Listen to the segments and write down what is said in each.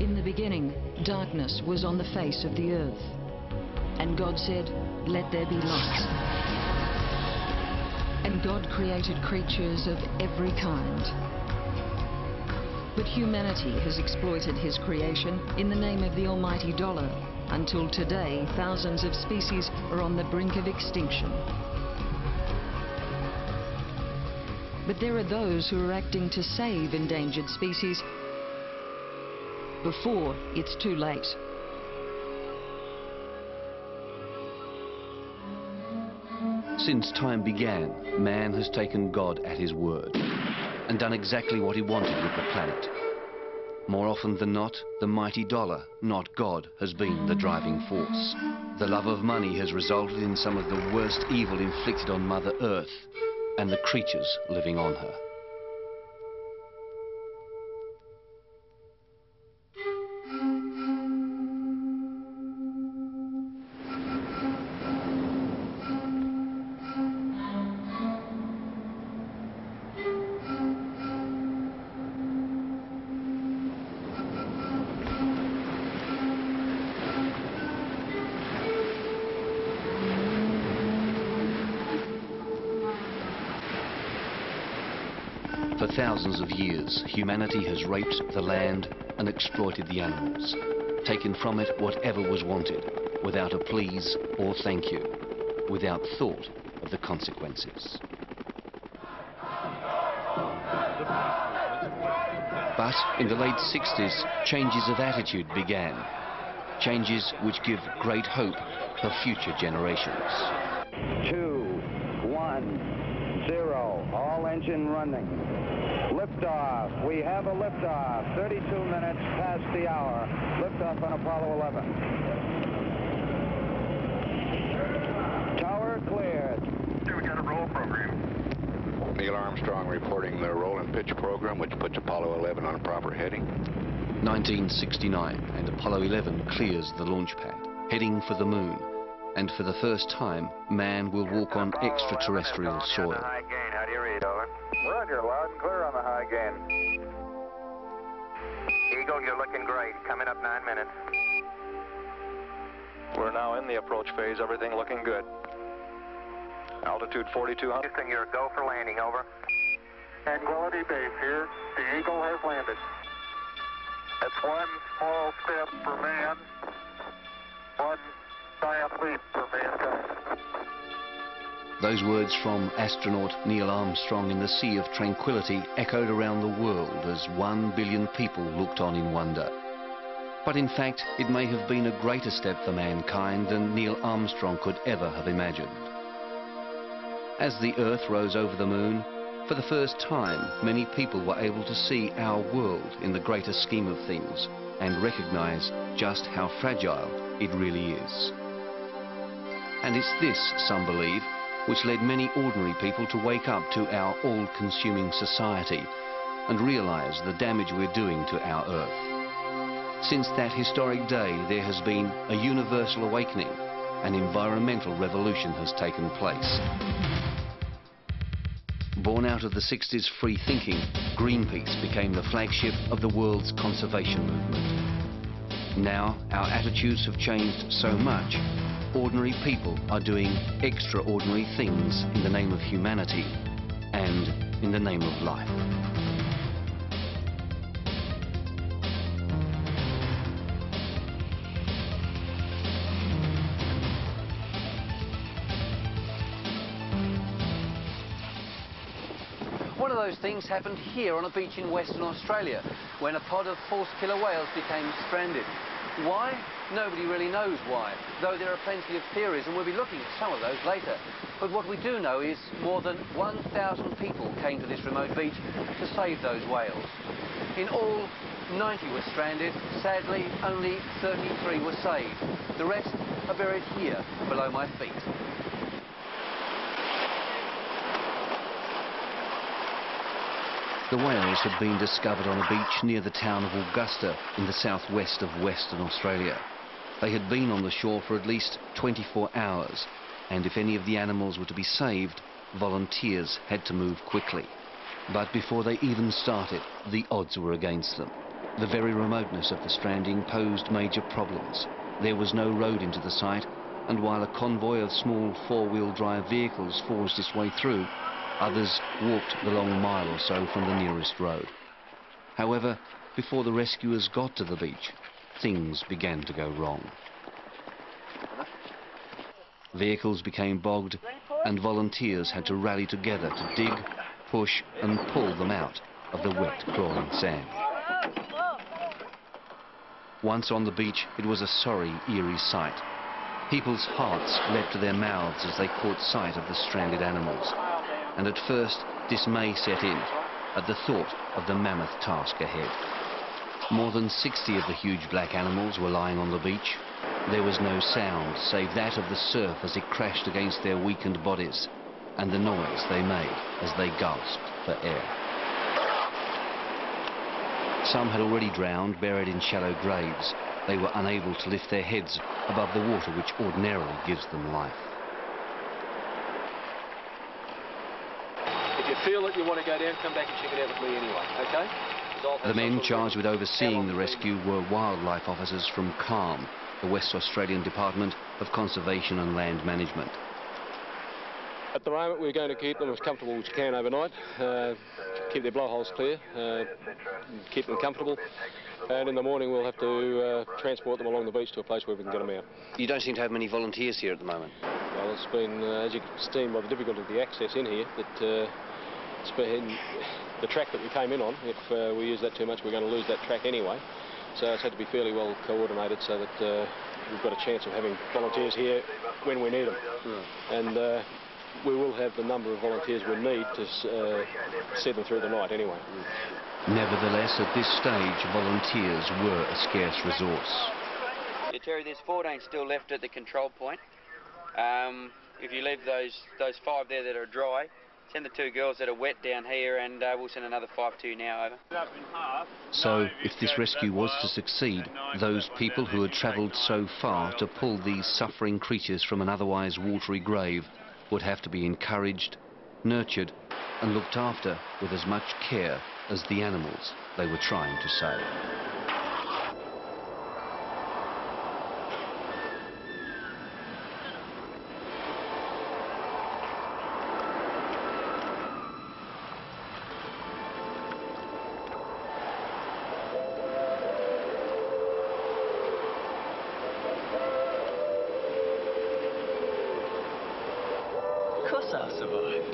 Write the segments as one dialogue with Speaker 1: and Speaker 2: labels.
Speaker 1: In the beginning, darkness was on the face of the earth. And God said, "Let there be light." And God created creatures of every kind. But humanity has exploited his creation in the name of the almighty dollar. Until today, thousands of species are on the brink of extinction. But there are those who are acting to save endangered species before it's too late.
Speaker 2: Since time began, man has taken God at his word and done exactly what he wanted with the planet. More often than not, the mighty dollar, not God, has been the driving force. The love of money has resulted in some of the worst evil inflicted on Mother Earth and the creatures living on her. For thousands of years, humanity has raped the land and exploited the animals, taken from it whatever was wanted, without a please or thank you, without thought of the consequences. But in the late 60s, changes of attitude began, changes which give great hope for future generations.
Speaker 3: 2, 1, 0, all engine running. Liftoff. We have a liftoff. 32 minutes past the hour. Liftoff on Apollo 11. Tower cleared.
Speaker 4: We got a roll program.
Speaker 5: Neil Armstrong reporting the roll and pitch program, which puts Apollo 11 on proper heading.
Speaker 2: 1969, and Apollo 11 clears the launch pad, heading for the moon. And for the first time, man will walk on extraterrestrial soil.
Speaker 4: High gain. How do you read, over? Roger, loud and clear on the high gain. Eagle, you're looking great. Coming up 9 minutes.
Speaker 6: We're now in the approach phase. Everything looking good. Altitude 4,200.
Speaker 4: Houston, you're a go for landing, over. Tranquility Base here. The Eagle has landed. That's one small step for man, one giant leap for mankind.
Speaker 2: Those words from astronaut Neil Armstrong in the Sea of Tranquility echoed around the world as 1 billion people looked on in wonder. But in fact, it may have been a greater step for mankind than Neil Armstrong could ever have imagined. As the Earth rose over the moon, for the first time, many people were able to see our world in the greater scheme of things and recognize just how fragile it really is. And it's this, some believe, which led many ordinary people to wake up to our all-consuming society and realize the damage we're doing to our Earth. Since that historic day, there has been a universal awakening. An environmental revolution has taken place. Born out of the 60s free thinking, Greenpeace became the flagship of the world's conservation movement. Now, our attitudes have changed so much, ordinary people are doing extraordinary things in the name of humanity and in the name of life.
Speaker 7: One of those things happened here on a beach in Western Australia when a pod of horse killer whales became stranded. Why? Nobody really knows why, though there are plenty of theories, and we'll be looking at some of those later. But what we do know is more than 1,000 people came to this remote beach to save those whales. In all, 90 were stranded. Sadly, only 33 were saved. The rest are buried here below my feet.
Speaker 2: The whales had been discovered on a beach near the town of Augusta in the southwest of Western Australia. They had been on the shore for at least 24 hours, and if any of the animals were to be saved, volunteers had to move quickly. But before they even started, the odds were against them. The very remoteness of the stranding posed major problems. There was no road into the site, and while a convoy of small four-wheel drive vehicles forged its way through, others walked the long mile or so from the nearest road. However, before the rescuers got to the beach, things began to go wrong. Vehicles became bogged, and volunteers had to rally together to dig, push and pull them out of the wet, clawing sand. Once on the beach, it was a sorry, eerie sight. People's hearts leapt to their mouths as they caught sight of the stranded animals, and at first dismay set in at the thought of the mammoth task ahead. More than 60 of the huge black animals were lying on the beach. There was no sound save that of the surf as it crashed against their weakened bodies, and the noise they made as they gasped for air. Some had already drowned, buried in shallow graves. They were unable to lift their heads above the water which ordinarily gives them life.
Speaker 8: If you feel that you want to go down, come back and check it out with me anyway, okay?
Speaker 2: The men charged with overseeing the rescue were wildlife officers from CALM, the West Australian Department of Conservation and Land Management.
Speaker 8: At the moment, we're going to keep them as comfortable as we can overnight, keep their blowholes clear, keep them comfortable, and in the morning we'll have to transport them along the beach to a place where we can get them out.
Speaker 2: You don't seem to have many volunteers here at the moment.
Speaker 8: Well, it's been, as you can see by the difficulty of the access in here, that it's been the track that we came in on. If we use that too much, we're going to lose that track anyway. So it's had to be fairly well coordinated so that we've got a chance of having volunteers here when we need them. And we will have the number of volunteers we need to see them through the night anyway.
Speaker 2: Nevertheless, at this stage, volunteers were a scarce resource.
Speaker 9: Yeah, Terry, there's 14 still left at the control point. If you leave those 5 there that are dry, send the 2 girls that are wet down here, and we'll send another 5 to you now, over.
Speaker 2: So, if this rescue was to succeed, those people who had travelled so far to pull these suffering creatures from an otherwise watery grave would have to be encouraged, nurtured and looked after with as much care as the animals they were trying to save.
Speaker 9: Of course I'll survive.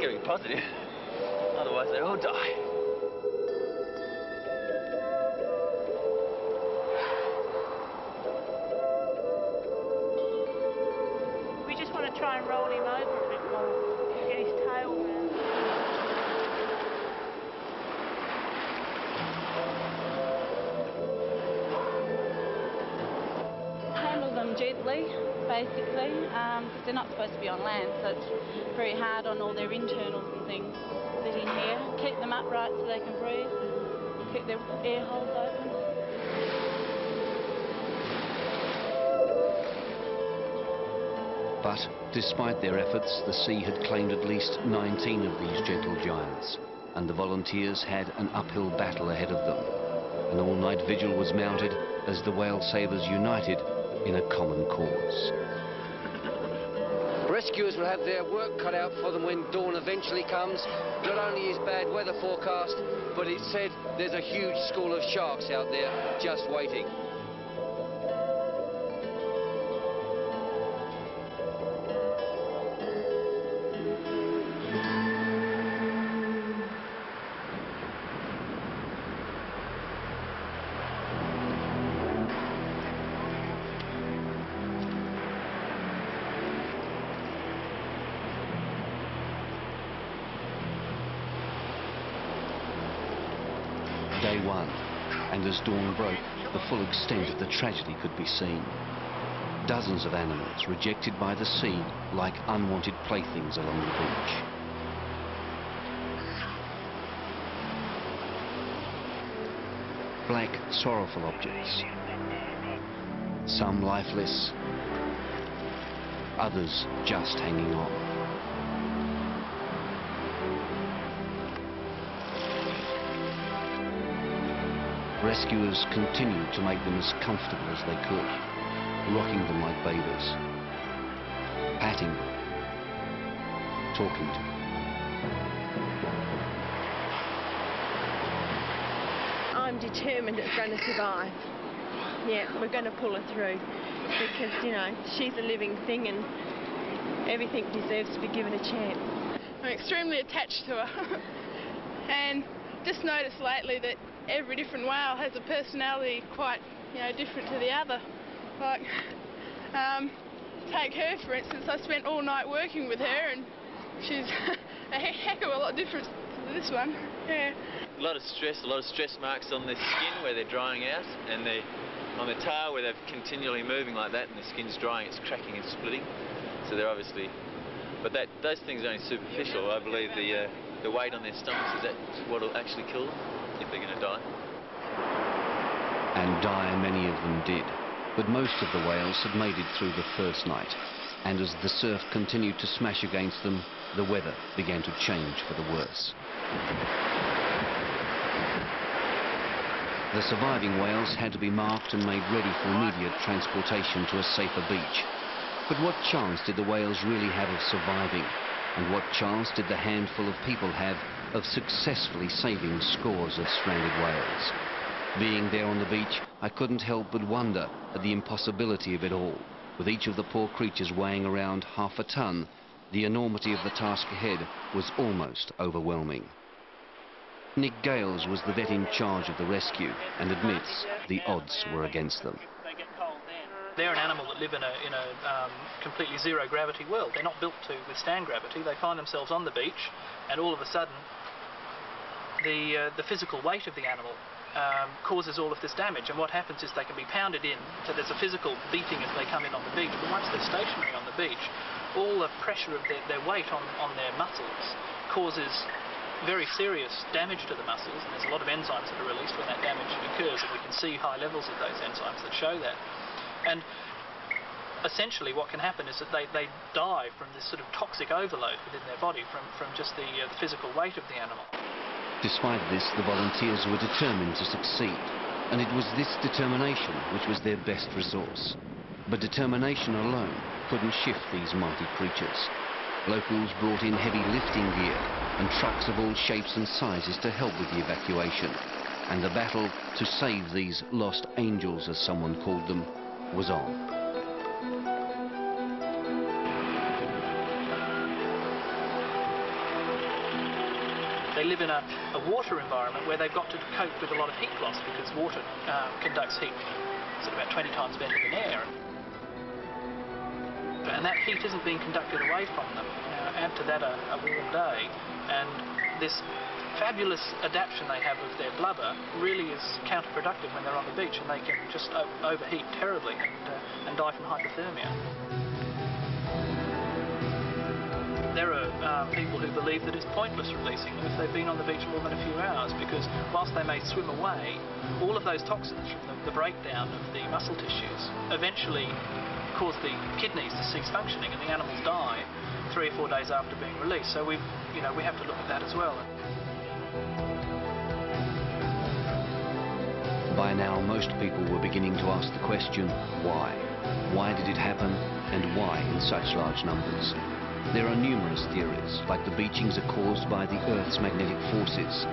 Speaker 9: Gotta be positive. Otherwise they all die.
Speaker 10: We just want to try and roll him over a bit more. Get his tail round.
Speaker 11: Handle them gently, basically, because they're not supposed to be on land, so it's very hard on all their internals and things sitting here. Keep them upright so they can breathe, keep their air holes open.
Speaker 2: But despite their efforts, the sea had claimed at least 19 of these gentle giants, and the volunteers had an uphill battle ahead of them. An all-night vigil was mounted as the whale savers united in a common cause.
Speaker 7: Rescuers will have their work cut out for them when dawn eventually comes. Not only is bad weather forecast, but it's said there's a huge school of sharks out there just waiting.
Speaker 2: Day 1, and as dawn broke, the full extent of the tragedy could be seen. Dozens of animals rejected by the sea like unwanted playthings along the beach. Black, sorrowful objects. Some lifeless, others just hanging on. rescuers continued to make them as comfortable as they could, rocking them like babies, patting them, talking to them.
Speaker 12: I'm determined it's going to survive. Yeah, we're going to pull her through because, you know, she's a living thing and everything deserves to be given a chance.
Speaker 13: I'm extremely attached to her and just noticed lately that every different whale has a personality quite, you know, different to the other. Like, take her for instance, I spent all night working with her and she's a heck of a lot different to this one. Yeah.
Speaker 14: A lot of stress marks on their skin where they're drying out, and on their tail where they're continually moving like that and the skin's drying, it's cracking and splitting. So they're obviously, but those things are only superficial. I believe the weight on their stomachs is what will actually kill them if they're going to die.
Speaker 2: And die many of them did, but most of the whales had made it through the first night, and as the surf continued to smash against them, the weather began to change for the worse. The surviving whales had to be marked and made ready for immediate transportation to a safer beach. But what chance did the whales really have of surviving? And what chance did the handful of people have of successfully saving scores of stranded whales? Being there on the beach, I couldn't help but wonder at the impossibility of it all. With each of the poor creatures weighing around half a ton, the enormity of the task ahead was almost overwhelming. Nick Gales was the vet in charge of the rescue and admits the odds were against them.
Speaker 15: They're an animal that live in a completely zero gravity world. They're not built to withstand gravity. They find themselves on the beach, and all of a sudden the physical weight of the animal causes all of this damage. And what happens is they can be pounded in, so there's a physical beating as they come in on the beach. But once they're stationary on the beach, all the pressure of their weight on their muscles causes very serious damage to the muscles, and there's a lot of enzymes that are released when that damage occurs, and we can see high levels of those enzymes that show that. And essentially what can happen is that they die from this sort of toxic overload within their body from just the physical weight of the animal.
Speaker 2: Despite this, the volunteers were determined to succeed, and it was this determination which was their best resource. But determination alone couldn't shift these mighty creatures. Locals brought in heavy lifting gear and trucks of all shapes and sizes to help with the evacuation. And the battle to save these lost angels, as someone called them, was on.
Speaker 15: They live in a water environment where they've got to cope with a lot of heat loss because water conducts heat sort of about 20 times better than air. And that heat isn't being conducted away from them. Add to that a warm day, and this fabulous adaptation they have of their blubber really is counterproductive when they're on the beach, and they can just overheat terribly and die from hypothermia. There are people who believe that it's pointless releasing them if they've been on the beach more than a few hours, because whilst they may swim away, all of those toxins from the breakdown of the muscle tissues eventually cause the kidneys to cease functioning, and the animals die 3 or 4 days after being released. So we have to look at that as well.
Speaker 2: By now, most people were beginning to ask the question, why? Why did it happen, and why in such large numbers? There are numerous theories, like the beachings are caused by the Earth's magnetic forces.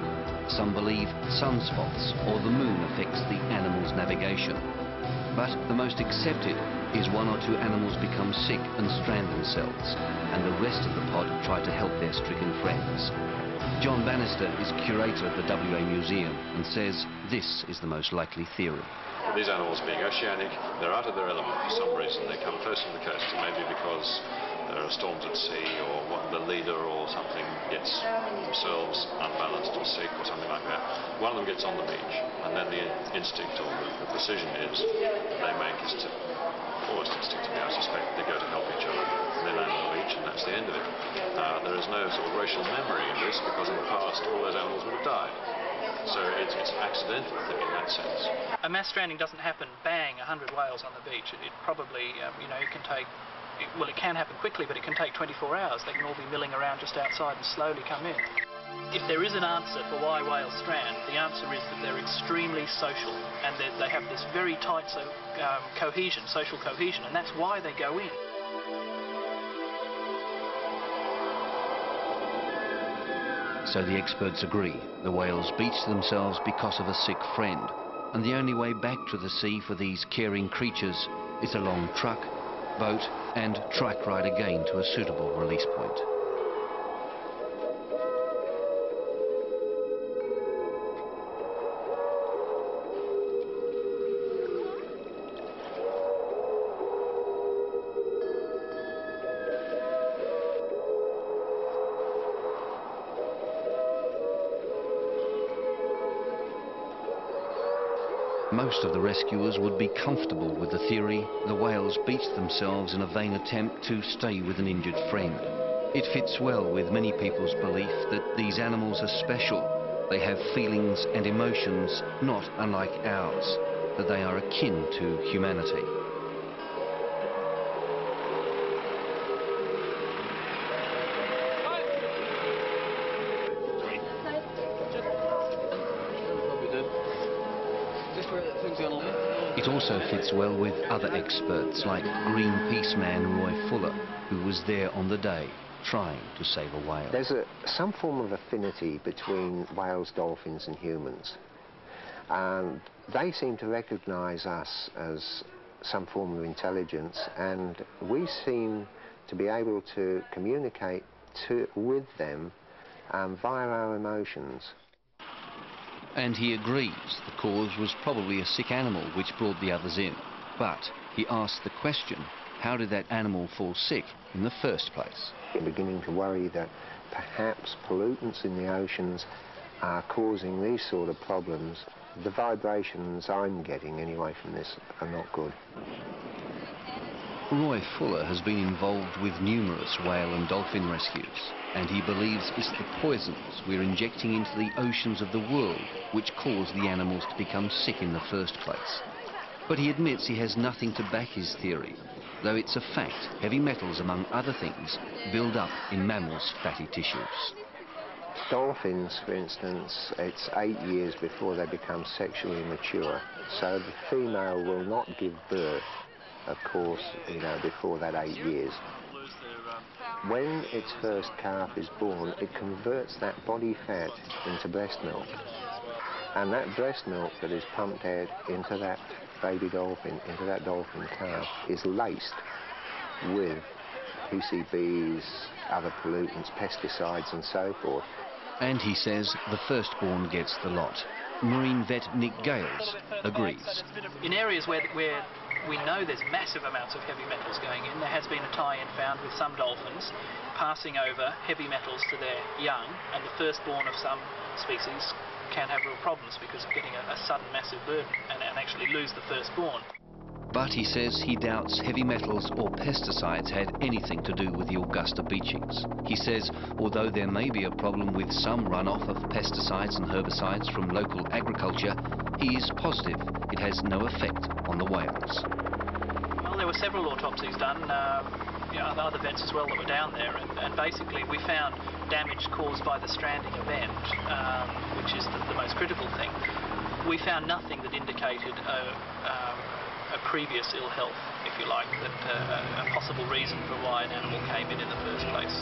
Speaker 2: Some believe sunspots or the moon affects the animal's navigation. But the most accepted is 1 or 2 animals become sick and strand themselves, and the rest of the pod try to help their stricken friends. John Bannister is curator of the WA Museum and says this is the most likely theory.
Speaker 16: These animals, being oceanic, they're out of their element for some reason. They come close to the coast, and maybe because there are storms at sea, or the leader or something gets themselves unbalanced or sick or something like that. One of them gets on the beach, and then the instinct or the decision is they make is to, almost instinctively I suspect, they go to help each other, and they land on the beach, and that's the end of it. There is no sort of racial memory of this, because in the past all those animals would have died. So it's an accidental thing in that sense.
Speaker 15: A mass stranding doesn't happen, bang, 100 whales on the beach. It probably, it can take, well, it can happen quickly, but it can take 24 hours. They can all be milling around just outside and slowly come in. If there is an answer for why whales strand, the answer is that they're extremely social, and they have this very tight cohesion, social cohesion, and that's why they go in.
Speaker 2: So the experts agree, the whales beach themselves because of a sick friend, and the only way back to the sea for these caring creatures is a long truck, boat and trike ride again to a suitable release point. Most of the rescuers would be comfortable with the theory the whales beached themselves in a vain attempt to stay with an injured friend. It fits well with many people's belief that these animals are special. They have feelings and emotions not unlike ours, that they are akin to humanity. It also fits well with other experts like Greenpeace man Roy Fuller, who was there on the day trying to save a whale.
Speaker 17: There's some form of affinity between whales, dolphins and humans. They seem to recognise us as some form of intelligence, and we seem to be able to communicate with them via our emotions.
Speaker 2: And he agrees the cause was probably a sick animal which brought the others in. But he asked the question, how did that animal fall sick in the first place?
Speaker 17: I'm beginning to worry that perhaps pollutants in the oceans are causing these sort of problems. The vibrations I'm getting anyway from this are not good.
Speaker 2: Roy Fuller has been involved with numerous whale and dolphin rescues, and he believes it's the poisons we're injecting into the oceans of the world which cause the animals to become sick in the first place. But he admits he has nothing to back his theory, though it's a fact heavy metals, among other things, build up in mammals' fatty tissues.
Speaker 17: Dolphins, for instance, it's 8 years before they become sexually mature, so the female will not give birth, of course, before that 8 years. When its first calf is born, it converts that body fat into breast milk. And that breast milk that is pumped out into that baby dolphin, into that dolphin calf, is laced with PCBs, other pollutants, pesticides and so forth.
Speaker 2: And he says the firstborn gets the lot. Marine vet Nick Gales agrees.
Speaker 15: In areas where we know there's massive amounts of heavy metals going in, there has been a tie-in found with some dolphins passing over heavy metals to their young, and the firstborn of some species can have real problems because of getting a sudden massive burden and actually lose the firstborn.
Speaker 2: But he says he doubts heavy metals or pesticides had anything to do with the Augusta beachings. He says although there may be a problem with some runoff of pesticides and herbicides from local agriculture, he is positive it has no effect on the whales.
Speaker 15: Well, there were several autopsies done, other vets as well that were down there, and basically we found damage caused by the stranding event, which is the most critical thing. We found nothing that indicated a previous ill health, if you like, that a possible reason for why an animal came in the first place.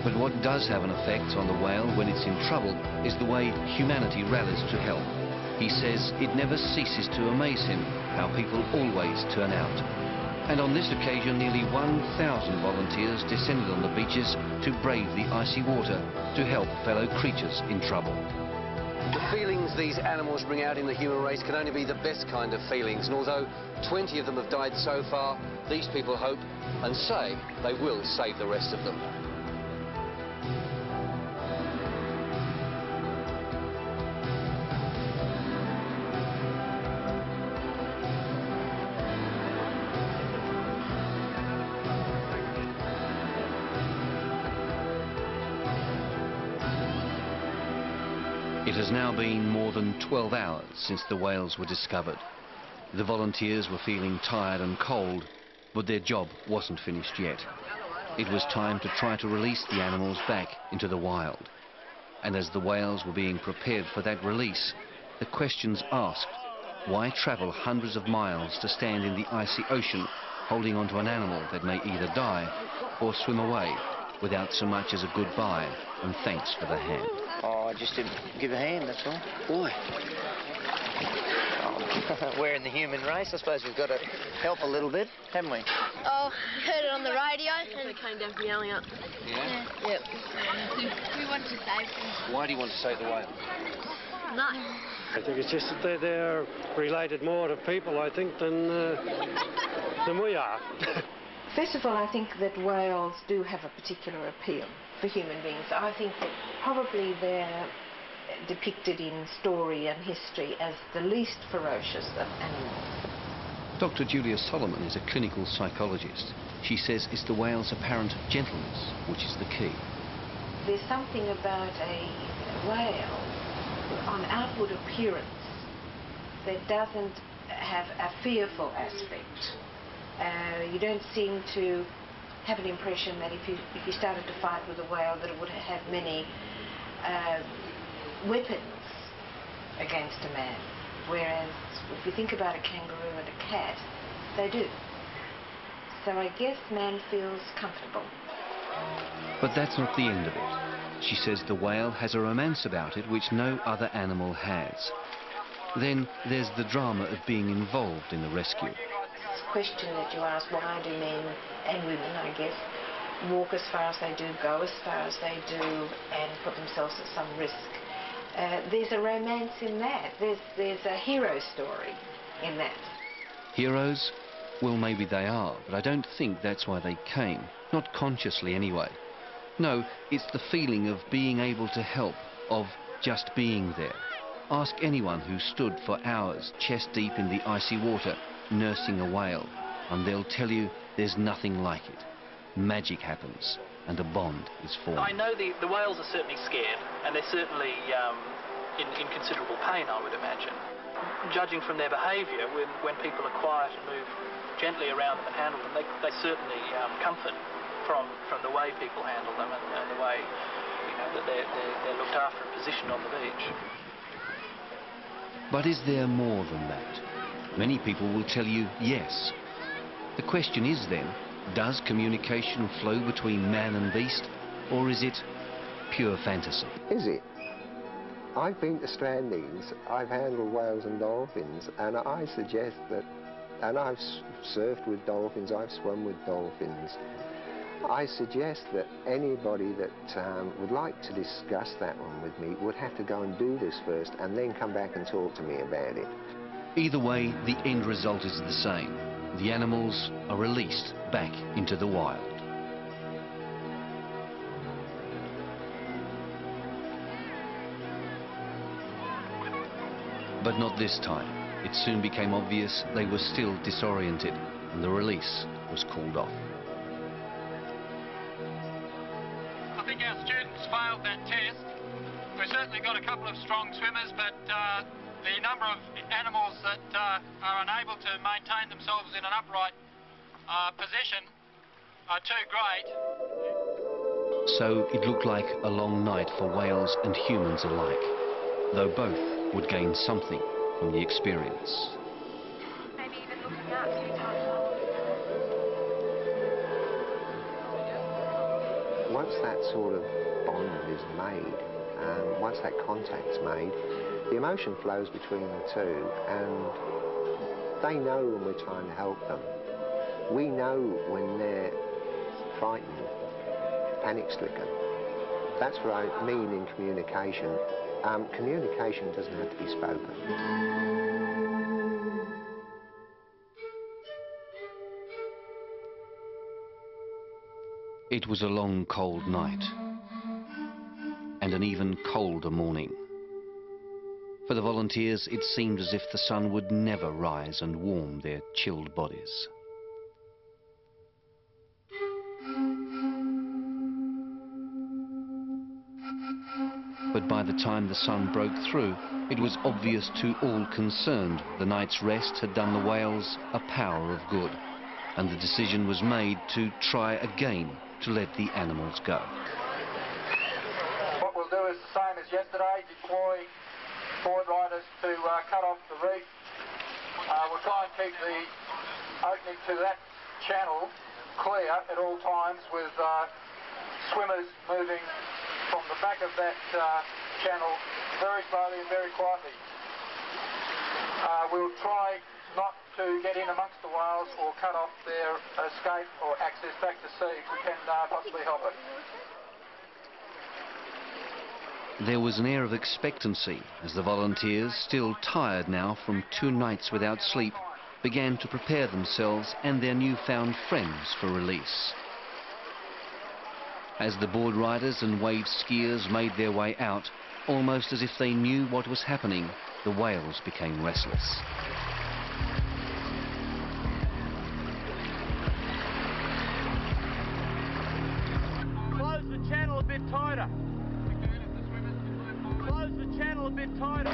Speaker 2: But what does have an effect on the whale when it's in trouble is the way humanity rallies to help. He says it never ceases to amaze him how people always turn out. And on this occasion, nearly 1,000 volunteers descended on the beaches to brave the icy water to help fellow creatures in trouble.
Speaker 7: The feelings these animals bring out in the human race can only be the best kind of feelings, and although 20 of them have died so far, these people hope and say they will save the rest of them.
Speaker 2: It has now been more than 12 hours since the whales were discovered. The volunteers were feeling tired and cold, but their job wasn't finished yet. It was time to try to release the animals back into the wild. And as the whales were being prepared for that release, the questions asked: why travel hundreds of miles to stand in the icy ocean holding onto an animal that may either die or swim away without so much as a goodbye and thanks for the hand?
Speaker 18: Oh, just to give a hand, that's all. Why? We're in the human race. I suppose we've got to help a little bit, haven't we?
Speaker 19: Oh, heard it on the radio and they came down from yelling up.
Speaker 18: Yeah?
Speaker 19: Yep. We want to save them.
Speaker 2: Why do you want to save the whale?
Speaker 19: No.
Speaker 20: I think it's just that they're related more to people, I think, than we are.
Speaker 21: First of all, I think that whales do have a particular appeal for human beings. I think that probably they're depicted in story and history as the least ferocious of animals.
Speaker 2: Dr. Julia Solomon is a clinical psychologist. She says it's the whale's apparent gentleness which is the key.
Speaker 21: There's something about a whale on outward appearance that doesn't have a fearful aspect. You don't seem to have an impression that if you started to fight with a whale that it would have many weapons against a man, whereas if you think about a kangaroo and a cat, they do. So I guess man feels comfortable.
Speaker 2: But that's not the end of it. She says the whale has a romance about it which no other animal has. Then there's the drama of being involved in the rescue.
Speaker 21: The question that you ask, why do men and women, I guess, walk as far as they do, go as far as they do, and put themselves at some risk? There's a romance in that. There's a hero story in that.
Speaker 2: Heroes? Well, maybe they are, but I don't think that's why they came. Not consciously, anyway. No, it's the feeling of being able to help, of just being there. Ask anyone who stood for hours chest deep in the icy water nursing a whale, and they'll tell you there's nothing like it. Magic happens, and a bond is formed.
Speaker 15: I know the whales are certainly scared, and they're certainly in considerable pain, I would imagine. Judging from their behaviour, when people are quiet and move gently around them and handle them, they certainly comfort from the way people handle them and the way that they're looked after and positioned on the beach.
Speaker 2: But is there more than that? Many people will tell you yes. The question is then, does communication flow between man and beast, or is it pure fantasy?
Speaker 17: Is it? I've been to strandings, I've handled whales and dolphins, and I suggest that, and I've surfed with dolphins, I've swum with dolphins. I suggest that anybody that would like to discuss that one with me would have to go and do this first and then come back and talk to me about it.
Speaker 2: Either way, the end result is the same. The animals are released back into the wild. But not this time. It soon became obvious they were still disoriented, and the release was called off.
Speaker 22: I think our students failed that test. We've certainly got a couple of strong swimmers, but the number of animals that are unable to maintain themselves in an upright position are too great.
Speaker 2: So it looked like a long night for whales and humans alike, though both would gain something from the experience.
Speaker 19: Maybe even looking out a few times.
Speaker 17: Once that sort of bond is made, once that contact's made, the emotion flows between the two, and they know when we're trying to help them. We know when they're frightened, panic-stricken. That's what I mean in communication. Communication doesn't have to be spoken.
Speaker 2: It was a long, cold night, and an even colder morning. For the volunteers, it seemed as if the sun would never rise and warm their chilled bodies. But by the time the sun broke through, it was obvious to all concerned the night's rest had done the whales a power of good, and the decision was made to try again to let the animals go.
Speaker 4: What we'll do is the same today deploy board riders to cut off the reef. We'll try and keep the opening to that channel clear at all times with swimmers moving from the back of that channel very slowly and very quietly. We'll try not to get in amongst the whales or cut off their escape or access back to sea if we can possibly help it.
Speaker 2: There was an air of expectancy as the volunteers, still tired now from 2 nights without sleep, began to prepare themselves and their newfound friends for release. As the board riders and wave skiers made their way out, almost as if they knew what was happening, the whales became restless.
Speaker 4: Close the channel a bit tighter. Close the channel a bit tighter.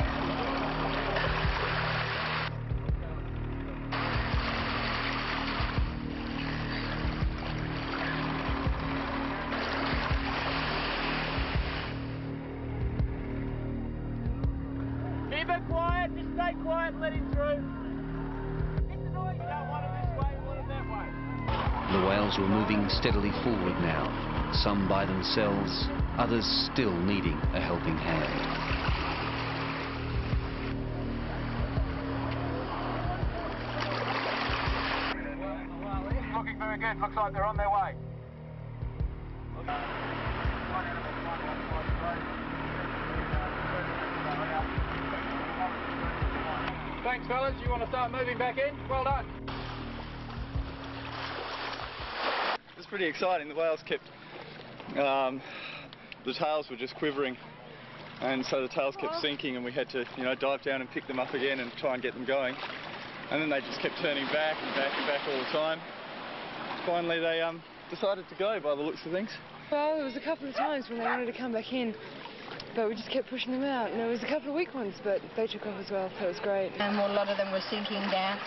Speaker 4: Keep it quiet, just stay quiet, let him through. Get the noise, you don't want it this way, you want it that way.
Speaker 2: The whales were moving steadily forward now, some by themselves, others still needing a helping hand.
Speaker 4: Looking very good, looks like they're on their way. Thanks fellas, you want to start moving back in? Well done.
Speaker 1: It was pretty exciting. The whales kept, the tails were just quivering, and so the tails kept sinking, and we had to, dive down and pick them up again and try and get them going. And then they just kept turning back and back and back all the time. Finally they decided to go by the looks of things.
Speaker 3: Well, there was a couple of times when they wanted to come back in, but we just kept pushing them out. And there was a couple of weak ones, but they took off as well, so it was great.
Speaker 19: Well, a lot of them were sinking down,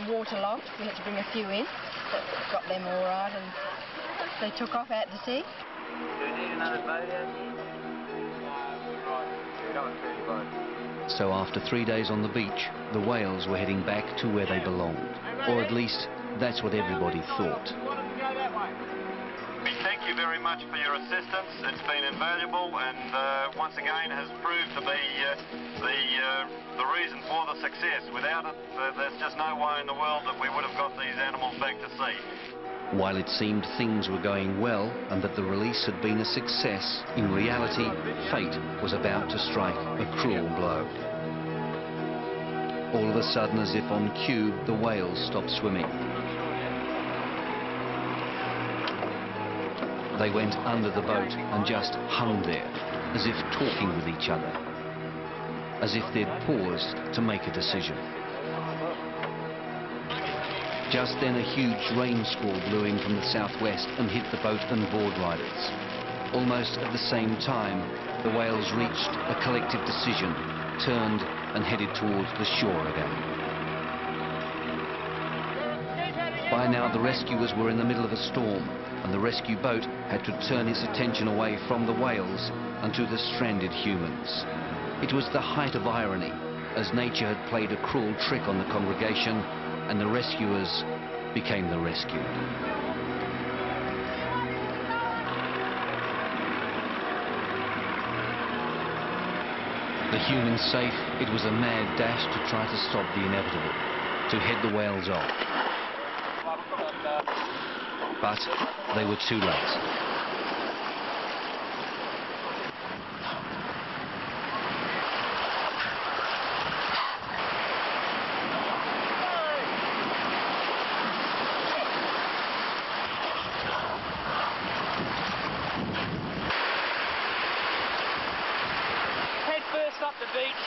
Speaker 19: waterlogged. We had to bring a few in, but got them all right, and they took off out to sea.
Speaker 9: Do you need another boat out here? We don't want 30 boats.
Speaker 2: So after 3 days on the beach, the whales were heading back to where they belonged. Or at least, that's what everybody thought.
Speaker 23: We thank you very much for your assistance. It's been invaluable and once again has proved to be the reason for the success. Without it, there's just no way in the world that we would have got these animals back to sea.
Speaker 2: While it seemed things were going well and that the release had been a success, in reality, fate was about to strike a cruel blow. All of a sudden, as if on cue, the whales stopped swimming. They went under the boat and just hung there, as if talking with each other, as if they'd paused to make a decision. Just then a huge rain squall blew in from the southwest and hit the boat and board riders. Almost at the same time, the whales reached a collective decision, turned and headed towards the shore again. By now the rescuers were in the middle of a storm, and the rescue boat had to turn its attention away from the whales and to the stranded humans. It was the height of irony, as nature had played a cruel trick on the congregation, and the rescuers became the rescued. The humans safe, it was a mad dash to try to stop the inevitable, to head the whales off. But they were too late.
Speaker 15: Up the beach,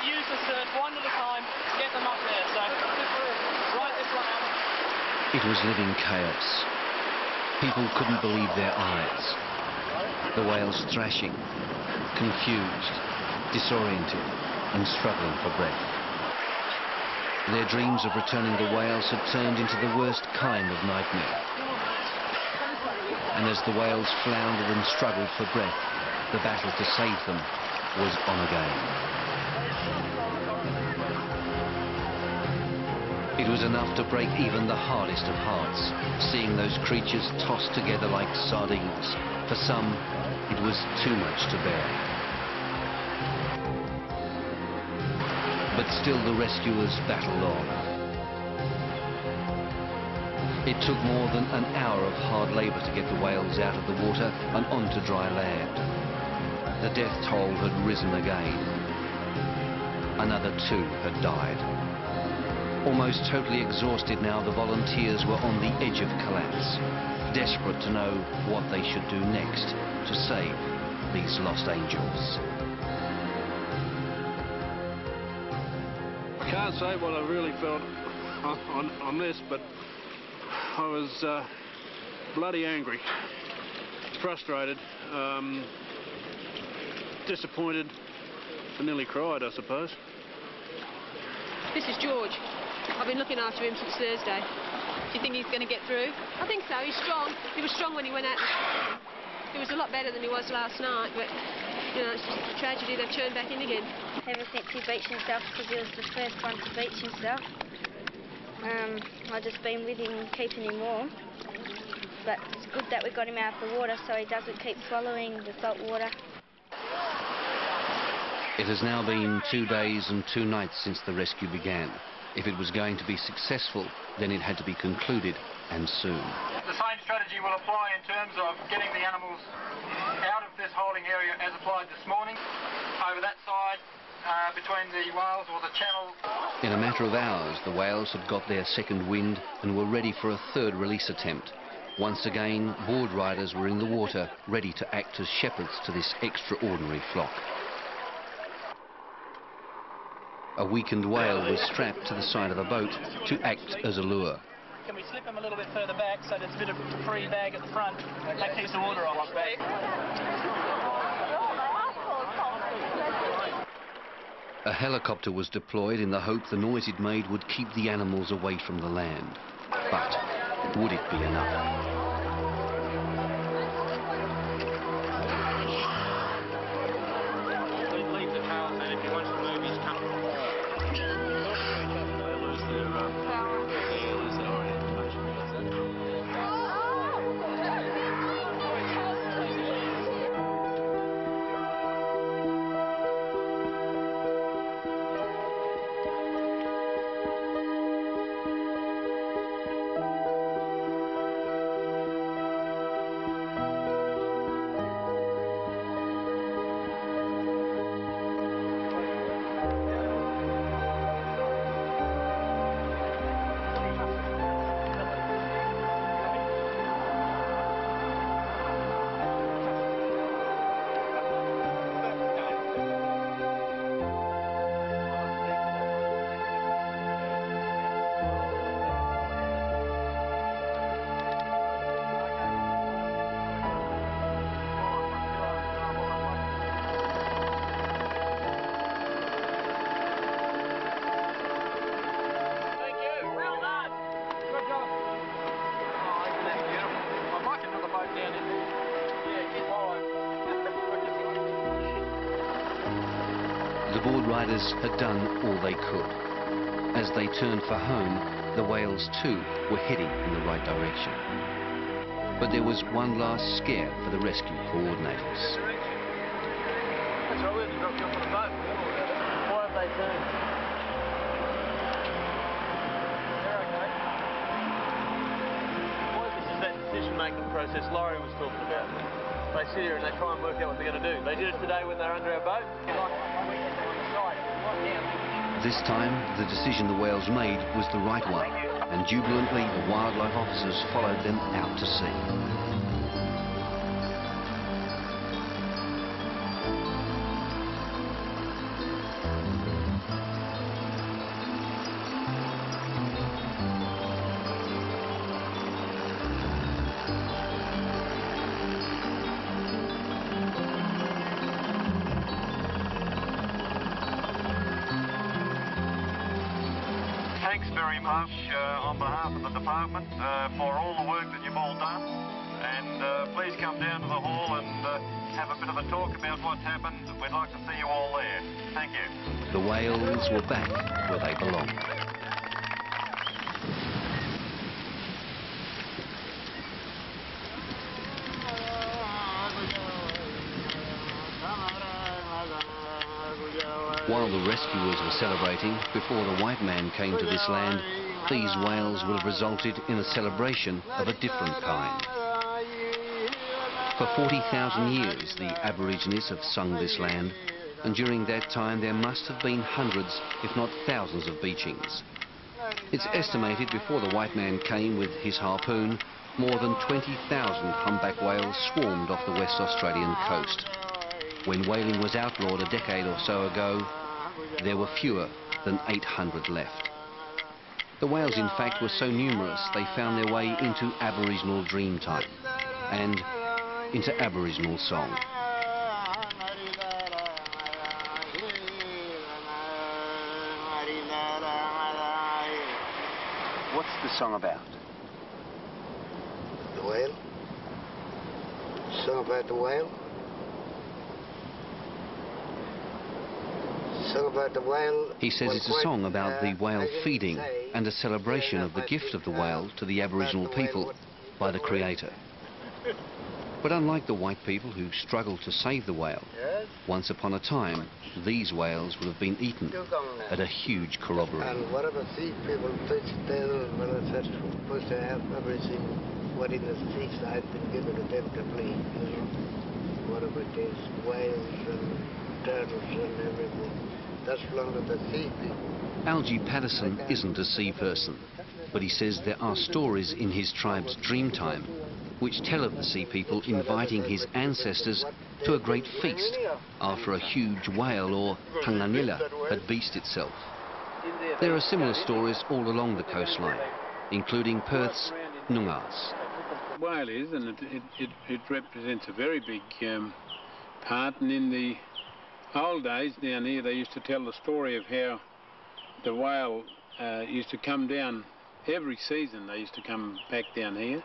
Speaker 15: use the surf one at a time, get them up there. So, right this one out.
Speaker 2: It was living chaos. People couldn't believe their eyes. The whales thrashing, confused, disoriented, and struggling for breath. Their dreams of returning the whales had turned into the worst kind of nightmare. And as the whales floundered and struggled for breath, the battle to save them was on again. It was enough to break even the hardest of hearts, seeing those creatures tossed together like sardines. For some, it was too much to bear. But still the rescuers battled on. It took more than an hour of hard labour to get the whales out of the water and onto dry land. The death toll had risen again. Another 2 had died. Almost totally exhausted now, the volunteers were on the edge of collapse, desperate to know what they should do next to save these lost angels.
Speaker 20: I can't say what I really felt on this, but I was bloody angry, frustrated, disappointed, and nearly cried, I suppose.
Speaker 5: This is George. I've been looking after him since Thursday. Do you think he's going to get through? I think so. He's strong. He was strong when he went out. He was a lot better than he was last night, but, you know, it's just a tragedy they've turned back in again.
Speaker 6: Ever since he beached himself, because he was the first one to beach himself, I've just been with him, keeping him warm. But it's good that we got him out of the water so he doesn't keep swallowing the salt water.
Speaker 2: It has now been 2 days and 2 nights since the rescue began. If it was going to be successful, then it had to be concluded, and soon.
Speaker 23: The same strategy will apply in terms of getting the animals out of this holding area as applied this morning. Over that side, between the whales or the channel.
Speaker 2: In a matter of hours, the whales had got their second wind and were ready for a third release attempt. Once again, board riders were in the water, ready to act as shepherds to this extraordinary flock. A weakened whale was strapped to the side of the boat to act as a lure.
Speaker 15: Can we slip him a little bit further back so there's a bit of free bag at the front? That keeps the water off.
Speaker 2: A helicopter was deployed in the hope the noise it made would keep the animals away from the land. But would it be enough? The board riders had done all they could. As they turned for home, the whales too were heading in the right direction. But there was one last scare for the rescue coordinators.
Speaker 15: That's right, we had to drop you off on a boat. Why have they turned? They're okay. This is that decision-making process Laurie was talking about. They sit here and they try and work out what they're going to do. They did it today when they were under our boat.
Speaker 2: This time, the decision the whales made was the right one, and jubilantly the wildlife officers followed them out to sea.
Speaker 23: Thanks very much on behalf of the department for all the work that you've all done. and please come down to the hall and have a bit of a talk about what's happened. We'd like to see you all there. Thank you.
Speaker 2: The whales were back where they belonged. While the rescuers were celebrating, before the white man came to this land, these whales would have resulted in a celebration of a different kind. For 40,000 years, the Aborigines have sung this land, and during that time there must have been hundreds, if not thousands, of beachings. It's estimated before the white man came with his harpoon, more than 20,000 humpback whales swarmed off the West Australian coast. When whaling was outlawed a decade or so ago, there were fewer than 800 left. The whales, in fact, were so numerous they found their way into Aboriginal dreamtime and into Aboriginal song.
Speaker 7: What's the song about?
Speaker 17: The whale? Song about the whale? Song about the whale.
Speaker 2: He says it's a song about the whale feeding and a celebration of the gift of the whale to the Aboriginal people by the Creator. But unlike the white people who struggled to save the whale, once upon a time, these whales would have been eaten at a huge corroboree.
Speaker 17: And whatever sea people fish there, whatever they're supposed to have everything, what in the seaside been given to them to bleed, you know, whatever it is, whales and turtles and everything. That's belong to the sea people.
Speaker 2: Algie Patterson isn't a sea person, but he says there are stories in his tribe's dreamtime which tell of the sea people inviting his ancestors to a great feast after a huge whale or hanganila had beached itself. There are similar stories all along the coastline, including Perth's Noongar.
Speaker 20: Whale is, and it represents a very big part, and in the old days down here they used to tell the story of how the whale used to come down every season. They used to come back down here,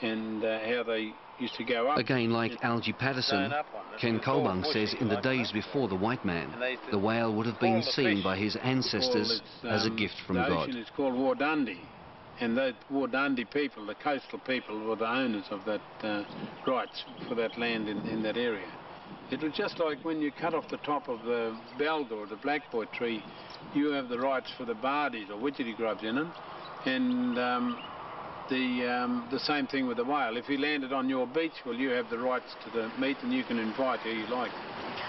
Speaker 20: and how they used to go up.
Speaker 2: Again, like Algie Patterson, Ken Colbung says in the days before the white man, the whale would have been seen by his ancestors as a gift from God.
Speaker 20: The ocean is called Wardundee, and the Wardundee people, the coastal people, were the owners of that rights for that land in that area. It was just like when you cut off the top of the beld or the blackboard tree, you have the rights for the bardies or widgety grubs in them, and the same thing with the whale. If he landed on your beach, well, you have the rights to the meat, and you can invite who you like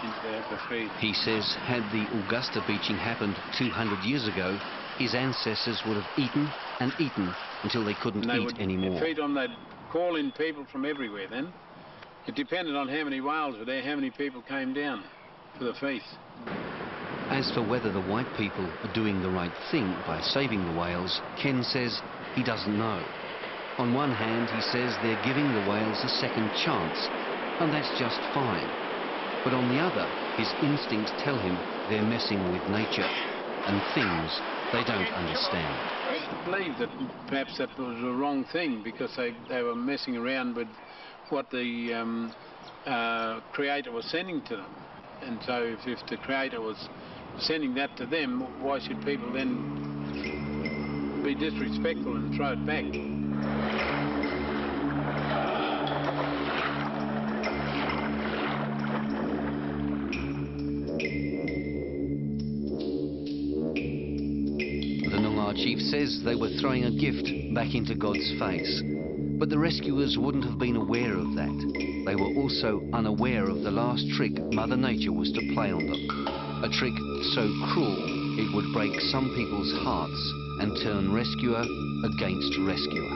Speaker 20: into the feed.
Speaker 2: He says had the Augusta beaching happened 200 years ago, his ancestors would have eaten and eaten until they couldn't eat anymore.
Speaker 20: Feed on, they'd call in people from everywhere then. It depended on how many whales were there, how many people came down for the feast.
Speaker 2: As for whether the white people are doing the right thing by saving the whales, Ken says he doesn't know. On one hand, he says they're giving the whales a second chance, and that's just fine. But on the other, his instincts tell him they're messing with nature and things they don't understand.
Speaker 20: I believe that perhaps that was the wrong thing, because they were messing around with what the Creator was sending to them. And so if the Creator was sending that to them, why should people then be disrespectful and throw it back?
Speaker 2: The Noongar chief says they were throwing a gift back into God's face. But the rescuers wouldn't have been aware of that. They were also unaware of the last trick Mother Nature was to play on them. A trick so cruel it would break some people's hearts and turn rescuer against rescuer.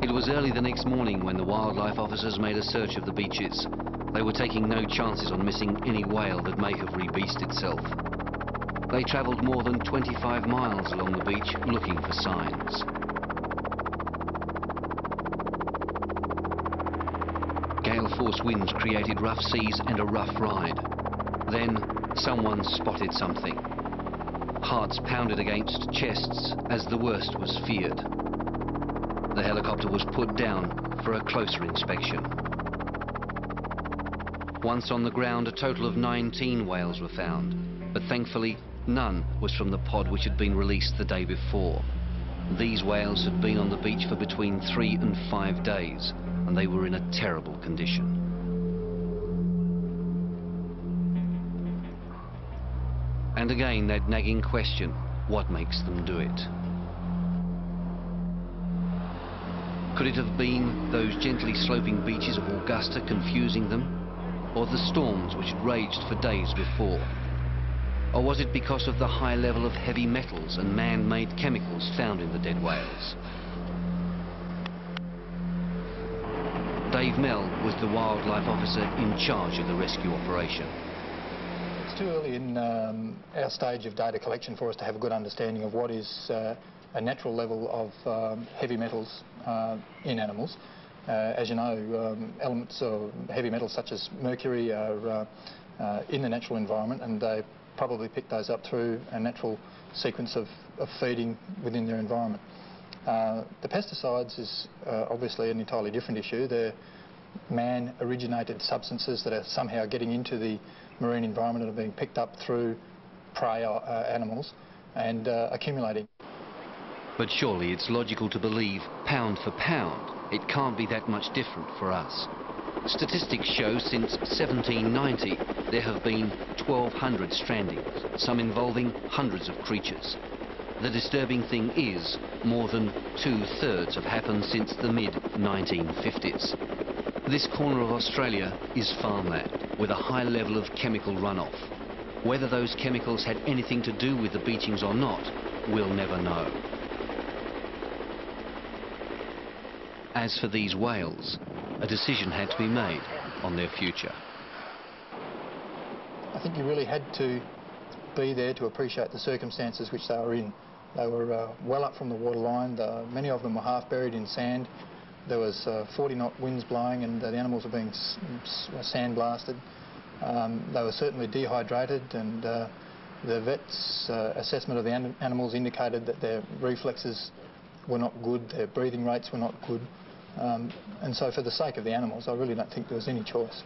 Speaker 2: It was early the next morning when the wildlife officers made a search of the beaches. They were taking no chances on missing any whale that may have re-beached itself. They travelled more than 25 miles along the beach looking for signs. Gale force winds created rough seas and a rough ride. Then someone spotted something. Hearts pounded against chests as the worst was feared. The helicopter was put down for a closer inspection. Once on the ground, a total of 19 whales were found, but thankfully none was from the pod which had been released the day before. These whales had been on the beach for between 3 and 5 days, and they were in a terrible condition. And again that nagging question, what makes them do it? Could it have been those gently sloping beaches of Augusta confusing them? Or the storms which had raged for days before? Or was it because of the high level of heavy metals and man-made chemicals found in the dead whales? Dave Mell was the wildlife officer in charge of the rescue operation.
Speaker 8: It's too early in our stage of data collection for us to have a good understanding of what is a natural level of heavy metals in animals. As you know, elements of heavy metals such as mercury are in the natural environment, and they probably pick those up through a natural sequence of feeding within their environment. The pesticides is obviously an entirely different issue. They're man-originated substances that are somehow getting into the marine environment and are being picked up through prey animals and accumulating.
Speaker 2: But surely it's logical to believe, pound for pound, it can't be that much different for us. Statistics show since 1790 there have been 1,200 strandings, some involving hundreds of creatures. The disturbing thing is, more than 2/3 have happened since the mid-1950s. This corner of Australia is farmland, with a high level of chemical runoff. Whether those chemicals had anything to do with the beachings or not, we'll never know. As for these whales, a decision had to be made on their future.
Speaker 8: I think you really had to be there to appreciate the circumstances which they were in. They were well up from the waterline. Many of them were half buried in sand. There was 40-knot winds blowing, and the animals were being sandblasted. They were certainly dehydrated, and the vet's assessment of the animals indicated that their reflexes were not good, their breathing rates were not good. And so for the sake of the animals, I really don't think there was any choice.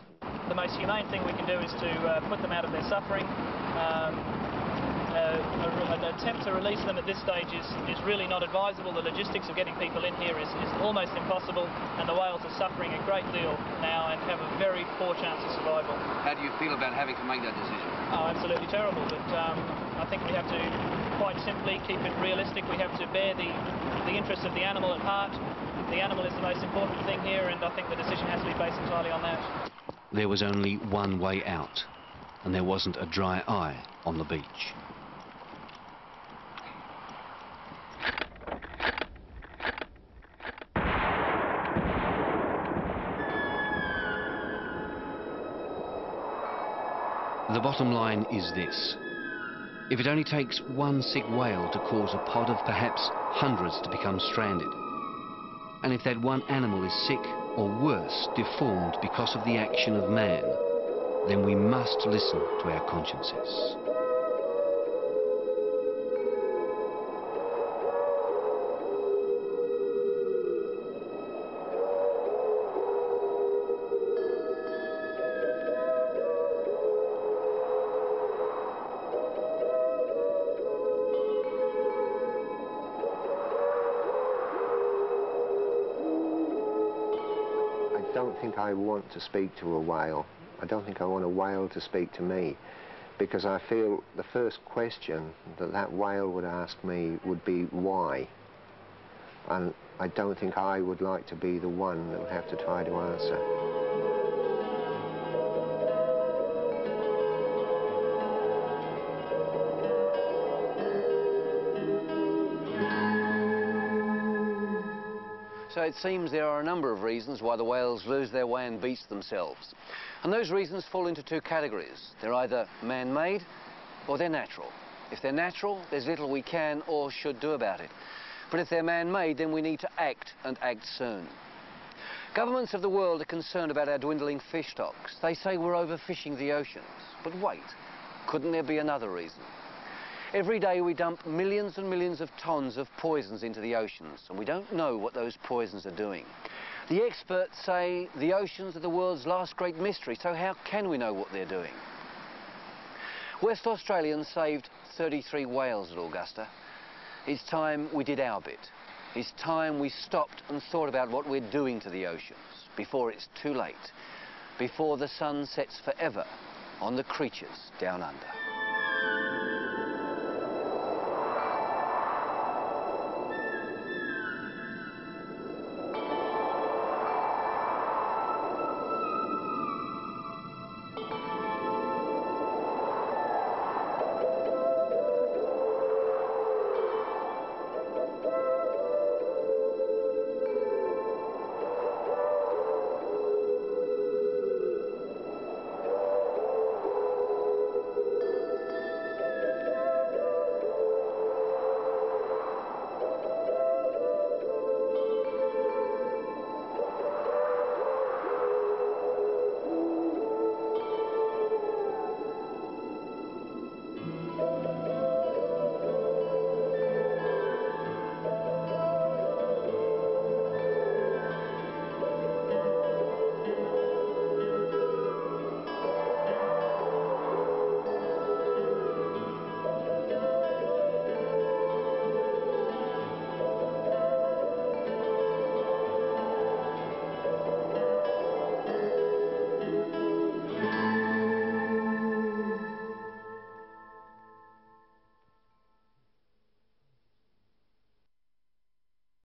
Speaker 15: The most humane thing we can do is to put them out of their suffering. An attempt to release them at this stage is really not advisable. The logistics of getting people in here is almost impossible, and the whales are suffering a great deal now and have a very poor chance of survival.
Speaker 7: How do you feel about having to make that decision?
Speaker 15: Oh, absolutely terrible, but I think we have to quite simply keep it realistic. We have to bear the interests of the animal at heart. The animal is the most important thing here, and I think the decision has to be based entirely on that.
Speaker 2: There was only one way out, and there wasn't a dry eye on the beach. The bottom line is this. If it only takes one sick whale to cause a pod of perhaps hundreds to become stranded, and if that one animal is sick or worse, deformed because of the action of man, then we must listen to our consciences.
Speaker 17: I don't think I want to speak to a whale. I don't think I want a whale to speak to me, because I feel the first question that whale would ask me would be why, and I don't think I would like to be the one that would have to try to answer.
Speaker 7: So it seems there are a number of reasons why the whales lose their way and beach themselves. And those reasons fall into two categories. They're either man-made or they're natural. If they're natural, there's little we can or should do about it. But if they're man-made, then we need to act, and act soon. Governments of the world are concerned about our dwindling fish stocks. They say we're overfishing the oceans. But wait, couldn't there be another reason? Every day we dump millions and millions of tonnes of poisons into the oceans, and we don't know what those poisons are doing. The experts say the oceans are the world's last great mystery, so how can we know what they're doing? West Australians saved 33 whales at Augusta. It's time we did our bit. It's time we stopped and thought about what we're doing to the oceans before it's too late, before the sun sets forever on the creatures down under.